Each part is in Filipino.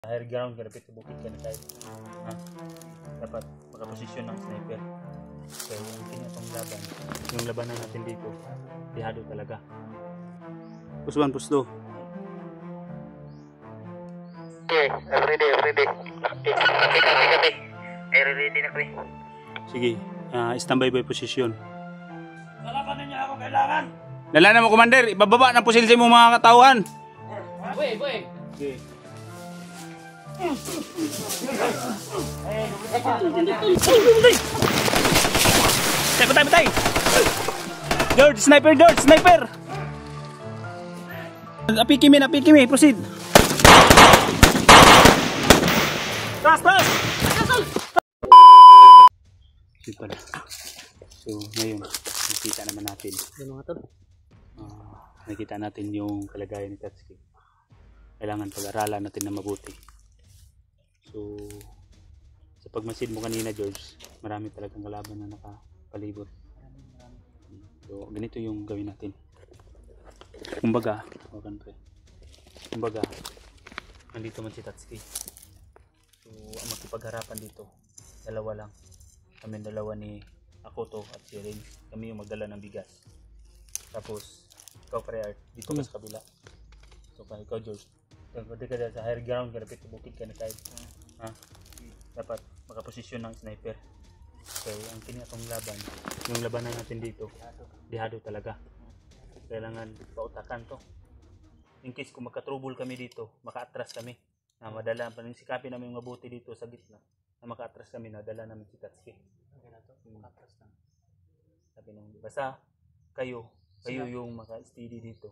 Higher ground, kalapit sa bukid ka na tayo. Dapat makaposisyon ng sniper. So yung kinatong laban, yung labanan natin dito, dihado talaga. Push 1, push 2. Okay, everyday. Okay, ready na ko eh. Sige, standby by position. Lalabanan niya ako kailangan! Lalanan mo, Commander. Ibababa ng pusil sa mo mga katawan. Boy! Okay. Patay! George, sniper! Apiki mi, proceed. Tas! Yun pala. So, ngayon, nakita naman natin. Nakita natin yung kalagayan ni Tatsuki. Kailangan pag-aralan natin na mabuti. So, sa pagmasid mo kanina, George, marami talagang kalaban na nakapalibot. So, ganito yung gawin natin. Kumbaga, nandito man si Tatsuki. So, ang makipagharapan dito, dalawa lang. Kami dalawa ni Akoto at si Rin. Kami yung magdala ng bigas. Tapos, ikaw Pre-Art, dito ka sa kabila. So, ikaw George, pwede ka sa higher ground, kalapit sa bukid ka na tayo. Dapat makaposisyon ng sniper. So, ang kinatong laban, yung labanan natin dito, dihado talaga. Kailangan pautakan to. In case kung magka-trouble kami dito, maka-atras kami. Madala, sikapin namin yung mabuti dito sa gitna. Na maka-atras kami, nadala namin si Tatsuki. Maka-atras lang. Sabi nung, basta kayo yung maka-steady dito.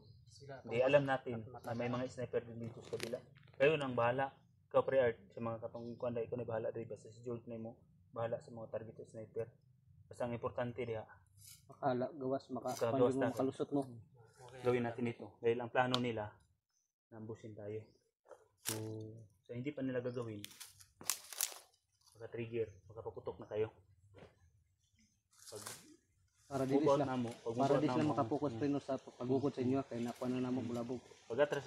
Hindi alam natin na may mga sniper din dito sa kabila. Kayo nang bahala. Ikaw Pre-Art, sa mga katong kuanda, ikaw na bahala rin. Basta si George na mo, bahala sa mga target sa sniper. Basta ang importante diha. Makalusot mo. Gawin natin ito. Dahil ang plano nila, nambusin tayo. So hindi pa nila gagawin, maka-trigger, makapaputok na kayo. Para di sila makapokus rin sa pagukod sa inyo, kaya nakuha na namin bulabog. Pag-atras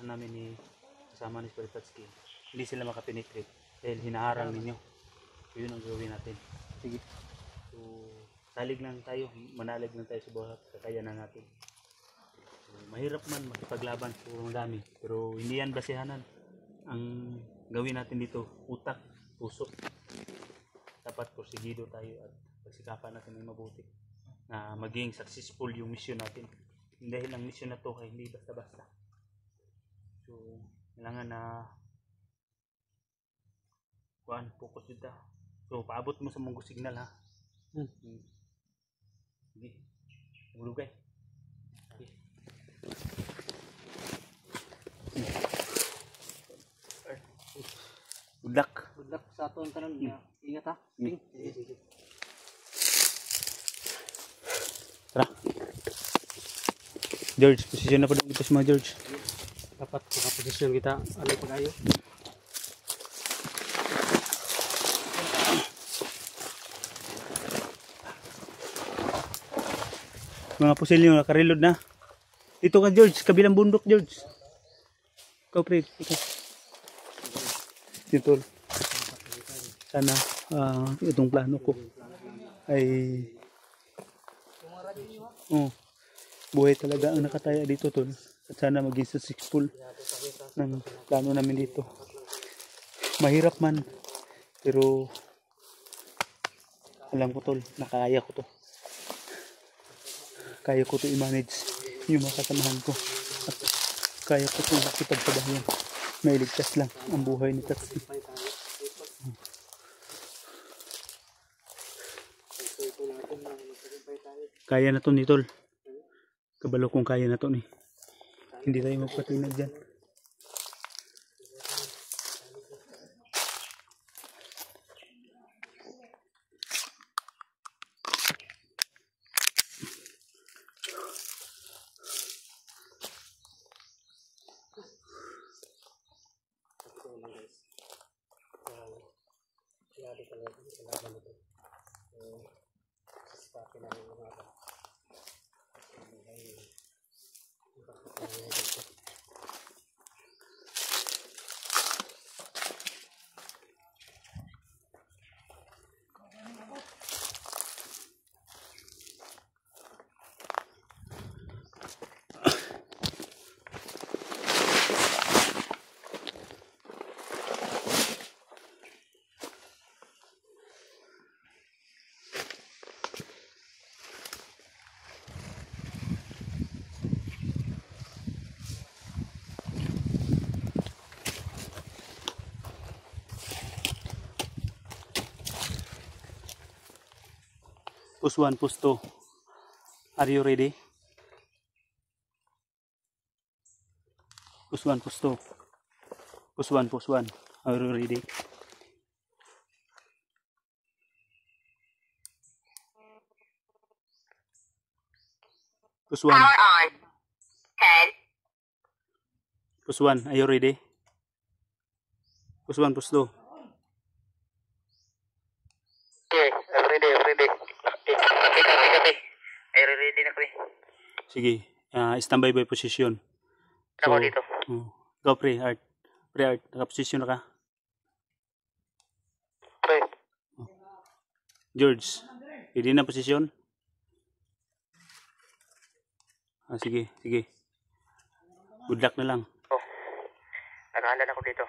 namin ni kasama ni Tatsuki, hindi sila makapenetrate dahil hinaharang ninyo. So, yun ang gawin natin. Sige. So, salig lang tayo, manalig lang tayo sa buhat, kakayanan natin. So, mahirap man makipaglaban sa dami, pero hindi yan basihanan. Ang gawin natin dito, utak, puso. Dapat porsigido tayo at pagsikapan natin ng mabuti na maging successful yung mission natin. Dahil ang mission na to ay hindi basta-basta. So, kailangan na focus dito. So, paabot mo sa munggo signal ha. Sige. Magulugay. Okay. Good luck sa aton tanan. Ingat ha. Sige. Tara. George, posisyon na pa doon dito sa mga George. Dapat makaposisyon kita. Ano pag-ayo? Mga pusil nyo, nakareload na. Dito ka George, kabilang bundok George. Ikaw Pre, ikaw. Dito. Sana itong plano ko ay buhay talaga ang nakataya dito tol. At sana maging successful ng plano namin dito. Mahirap man, pero alam ko tol, nakaya ko to. Kaya ko to i-manage yung mga kasamahan ko. At kaya ko to makipagsabayan. Mailigtas lang ang buhay ni Tatsuki. Kaya na to ni tol. Kabalo kong kaya na to ni. Hindi tayo magpatinag dyan. Post 1, post 2. Are you ready? Post 1, post 2. Post 1, post 1. Are you ready? Post 1. Power on. 10. Post 1, are you ready? Post 1, post 2. Okay, I'm ready, I'm ready. Okay. Ay, ready na ko eh. Sige, standby by position. Ako dito. Go pre-art. Pre-art, nakaposisyon na ka. Okay. George, ready na posisyon? Sige, sige. Good luck na lang. Oh. Nakahalan ako dito.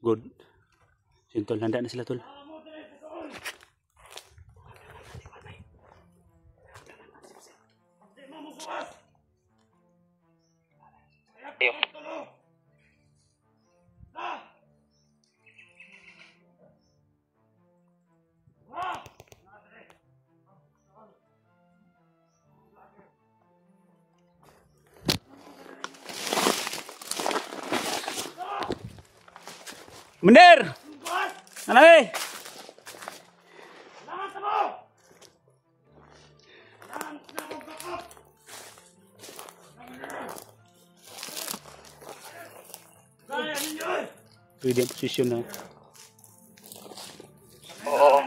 Good. Yun tol, handa na sila tol. Ayun. Mundir! Ano eh? Ready ang posisyon na. Oo.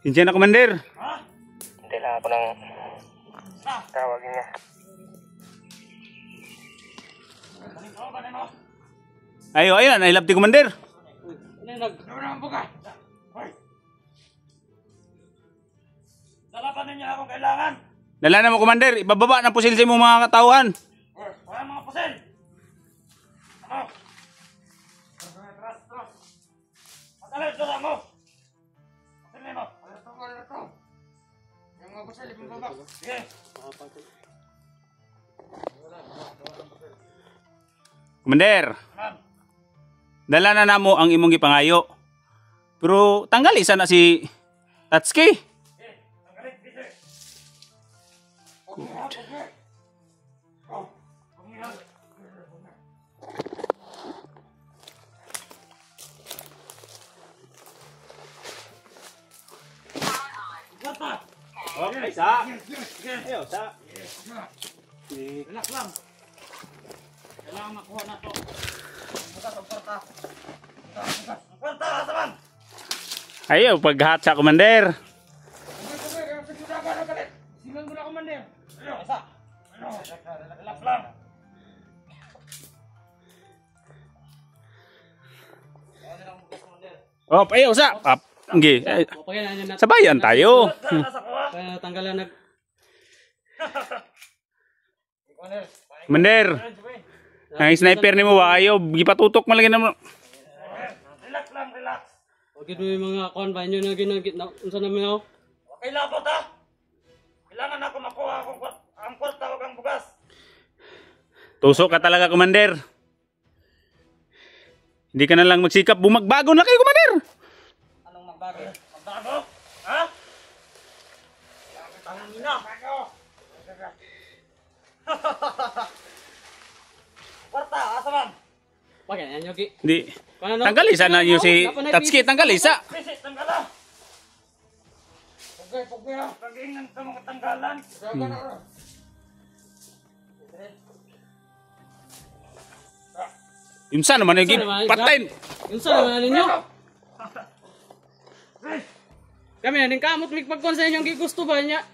Hindiyan na, Commander. Hindi lang ako ng tawagin niya. Ayo, ayun, I love the Commander. Dalapan ninyo akong kailangan. Dala na mo, Commander. Ibababa ng pusil sa imong mga katauhan. Wala mga pusil. Ano? Matala ito lang mo. Pusil mo. Yung mga pusil, ibababa. Sige. Commander, dala na namo ang imong gipangayo. Pero tanggal isa na si Tatsuki. Okay, sa. Ayo, sa. Relax lang. Kailangan makuha na to. Bukas ang kwarta. Bukas. Ang kwarta, asaman! Ayo, paghat sa Commander. Silang mo na, Commander. Ayo, isa. Ayo, relax lang. Oh, ayo, sa. Okay. Okay na yun natin. Sabayan tayo. Kaya tanggalan nag... Commander. Ang sniper nimo wa ayo gipatutok man lagi namo. Relax lang, relax. Huwag mo yung mga kon ba nyo na ginagit na unsa namin ako. Okay labot ha. Kailangan ako makuha ang kwarta o ang bugas. Tusok ka talaga, Commander. Hindi ka na lang magsikap. Bumagbago na kayo, Commander. Anong magbago? Magbago? Ha? Tangin na. Kwarta, asa man? Bakit yan yogi? Hindi. Tanggal isa na yung si Tatsuki. Tanggal isa. Pisit, tanggala. Pugay ha. Pag-ingan ka mga tanggalan. Yunsa naman yung patayin. Unsa naman ninyo? Kami na din kamot pagkon sa inyong gigusto ba niya?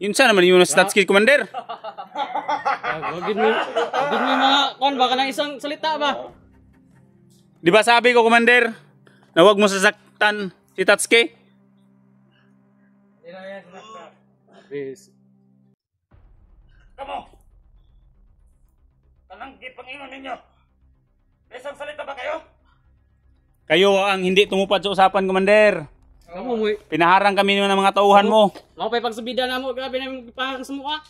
Yunsa naman yung Tatsuki, Commander. Huwag mo mga kon baka ng isang salita ba? Di ba sabi ko, Commander, na huwag mo sasaktan si Tatsuki? Please. Kamo. Tanang gipangingon ninyo. May isang salita ba kayo? Kayo ang hindi tumupad sa usapan, Commander. Kamu mo. Pinaharang kami ng mga tauhan mo. Mao pay pagsubida na mo grabe na pang sumuka.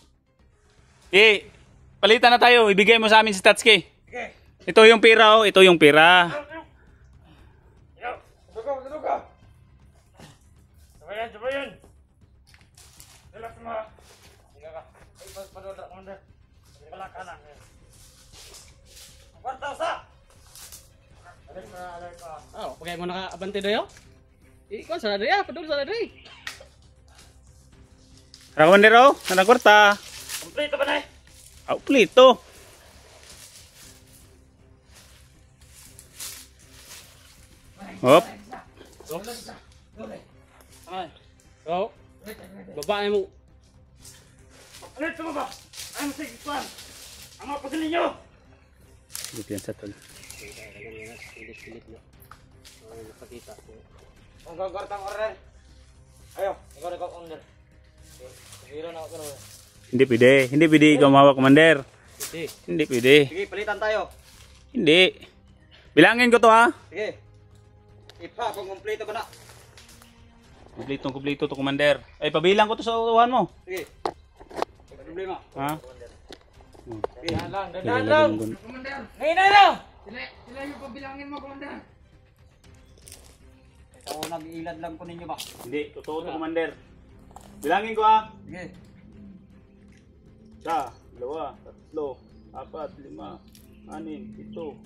Palitan na tayo. Ibigay mo sa amin si Tatsuki. Sige. Ito yung pera, oh. Ito yung pera. Yo. Oh, pagay mo naka-abante dayo? Ikaw sa daya, padul sa daya. Ano Commander oh? Anong kwarta? Kompleto ba na eh? Ah, plito. Hop. Ay. Go. Babae mo. Ano ito ba? Ano sa ikwan? Ang mga pagaling nyo! Dito yan sa tol. Pilit-pilit na. Nakakita ko. Ang gagartang order. Ayo, ikaw order. Sige na ako na. Hindi pwede. Hindi pwede ikaw mahawak Commander. Sige. Hindi pwede. Sige, palitan tayo. Hindi. Bilangin ko to ha. Sige. Ipa, kung kompleto ba na? Kumplito to Commander. Ay pabilang ko to sa utuhan mo. Sige. May problema. Ha? Dahan lang, Dahan lang. Ngayon na lang! Sila yung pabilangin mo, Commander. Ito, nag-iilad lang po ninyo ba? Hindi, totoo to Commander. Bilangin ko ha. Sige. 1, 2, 3, 4, 5, 6, 7, 8,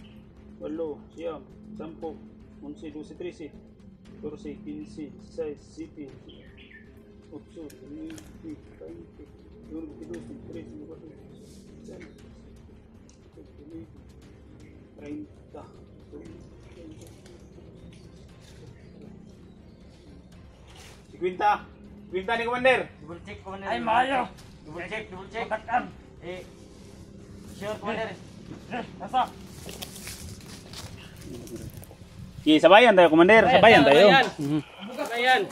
8, 9, 10, 11, 12, 13, 14, 15, 16, 17, 18, 19, 20, 22, 23, 24, 25, 30, 50 ni Commander. Double check ko na. Ay, maayo! Double check. Pagkatan. Sure ko na rin. Nasa? Okay, sabayan tayo Commander, sabayan tayo. Ayan.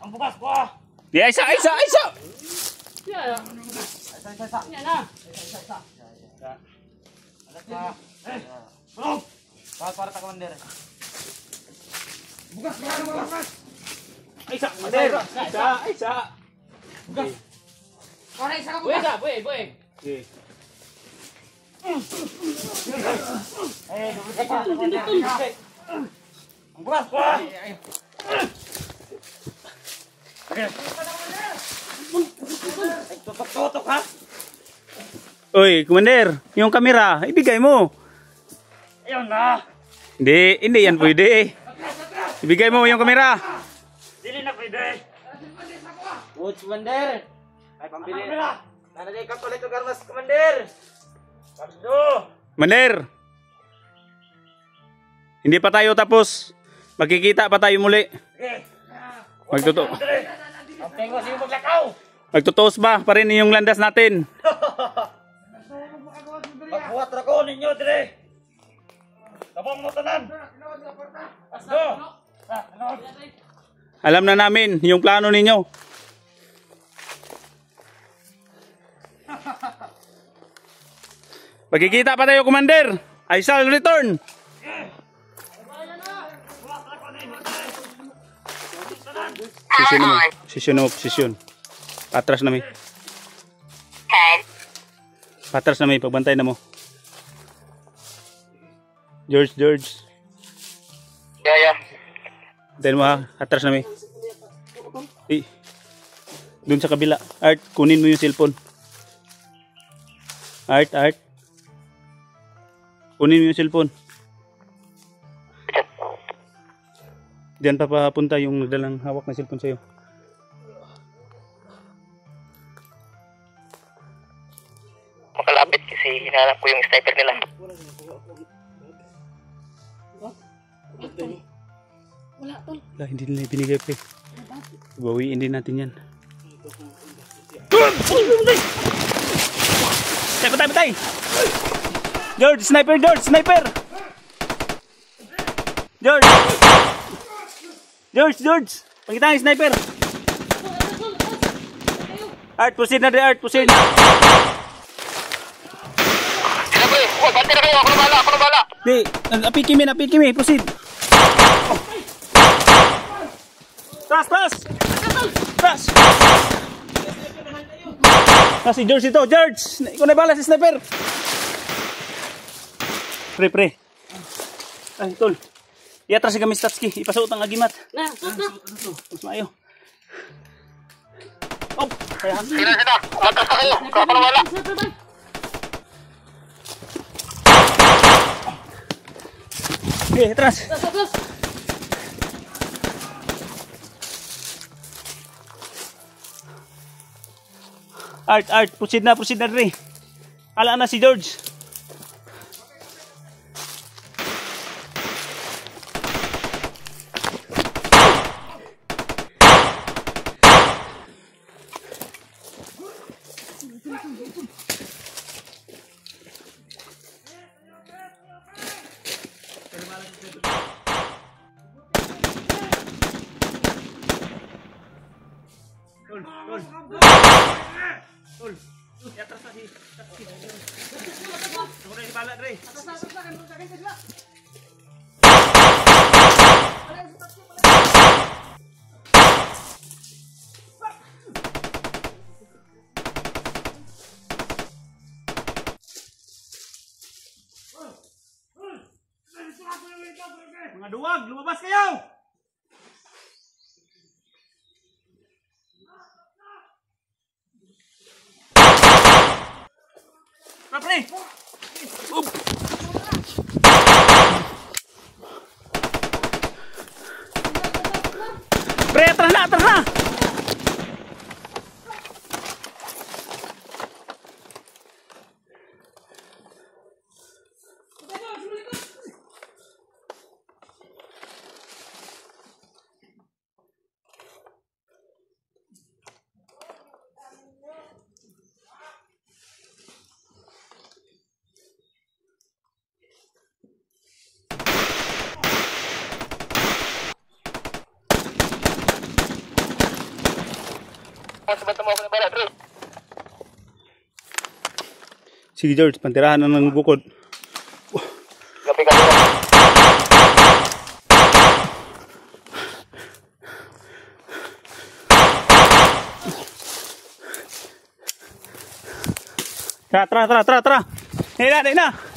Ang bukas ko ah! Di isa. Yan. Isa. Yan na. Alas na. Tulog! Para ta Commander. Bukas! Isa Commander. Isa. Para isa ka Buhay bukas. ka, buhay. Okay. Double check na Commander. Ang bukas ko ah! Ay, tutok ha? Oy, Commander, yung kamera, ibigay mo. Ayun na! Hindi yan pwede. Ibigay mo yung kamera. Dili na pwede! Woods Commander! Ay, pambili. Nanalay ka tuloy ito garmas Commander! Pagdo! Commander. Hindi pa tayo tapos. Magkikita pa tayo muli. Sige! Ang pengo, sige maglakaw! Magtutuos ba pa rin yung landas natin? Magbuhat ra ko ninyo dire! Tabang mo tanan! Pagdo! Alam na namin yung plano ninyo. Magkikita pa tayo, Commander. I shall return. Posisyon. Patras na may. Patras na may. Pagbantay na mo. George. Yeah. Bantayin mo ha. Atras na may. Doon sa kabila. Art, kunin mo yung cellphone. Art. Kunin mo yung cellphone. Diyan pa papunta yung nagdalang hawak na cellphone sa'yo. Makalapit kasi hinahanap ko yung sniper nila. Wala, hindi nila binigay pre. Bawiin din natin yan. Patay! George! Sniper! George! Pagkita yung sniper! Art, proceed na rin, Art, proceed! Sila ko eh! Bante na kayo! Ako na bala! Di, api kimi, proceed! Tras! Si George ito, George! Ikaw na bala si sniper! Pre. Ay, tol. Iatras si kami Statski. Ipasuot ang agimat. Na. Mas maayo. Oh! kaya. Sino. Umatras na kayo. Kapalawala. Okay, atras. Art, proceed na, Dre. Ala na si George. Tol, atras na si Tatsuki. Ako na ibala, Dre. Mga duwag, lumabas kayo! Pre! Pre, atras na! Sabanta mo ako ng bala, Dre. Sige George, pantirahan na ng bukod. Gabi. Tara. Hina.